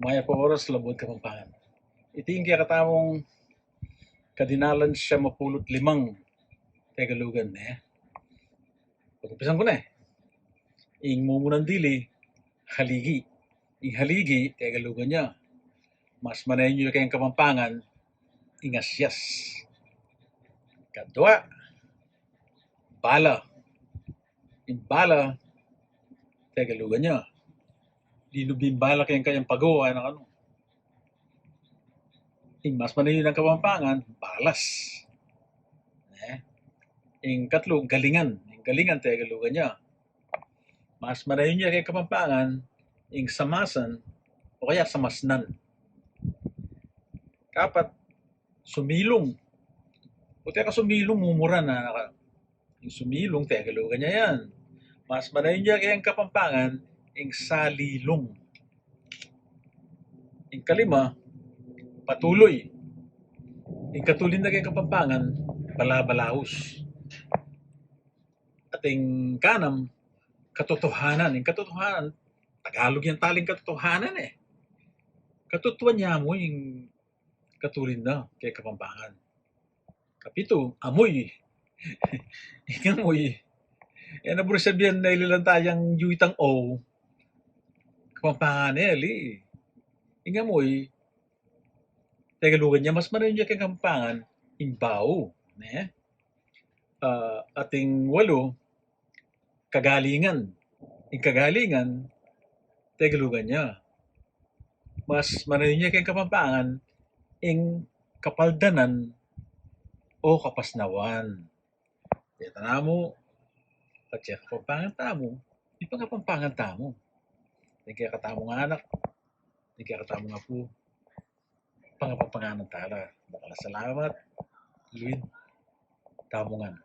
Maya po oras labod Kapampangan. Iting kaya katamong kadinalan siya mapulot limang Tagalugan Pag-umpisan ko ing mumunan dili, haligi. Ing haligi, Tagalugan niya. Mas manayin nyo kayong Kapampangan, ingasyas. Kadwa, bala. Ing bala, Tagalugan niya. Linubing bala kayang pagawa ng ano. Ing mas manayin ng Kapampangan, balas. Ing katlo, galingan. Ing galingan, Tagalugan niya. Mas manayin niya kay Kapampangan, ing samasan, o kaya samasnan. Kapat, sumilong. O ka sumilong, mumura na. Yung sumilong, Tagalugan niya yan. Mas manayin niya kay Kapampangan, ing salilong. Ing kalima, patuloy. Ing katulin na kay Kapampangan, balabalaos. At ing kanam, katotohanan. Ing katotohanan, Tagalog yung taling katotohanan Katutuan niya mo yung katulin na kay Kapampangan. Kapito, amoy. Ing amoy. Yan na bro sabihan na ililang tayang yuitang o. Kapampangan li. Ing amoy, Tagalugan niya, mas manayin niya kay Kapampangan, ing bao. Ating walo, kagalingan. Ing kagalingan, Tagalugan niya. Mas manayin niya kay Kapampangan, ing kapaldanan o kapasnawan. Kaya tanamo, at siya Kapampangan tamo, di pa Kapampangan tamo. Di kaya katamo nga anak, di kaya katamo nga po, pangapapanganan tala. Salamat, Luin, tamo nga.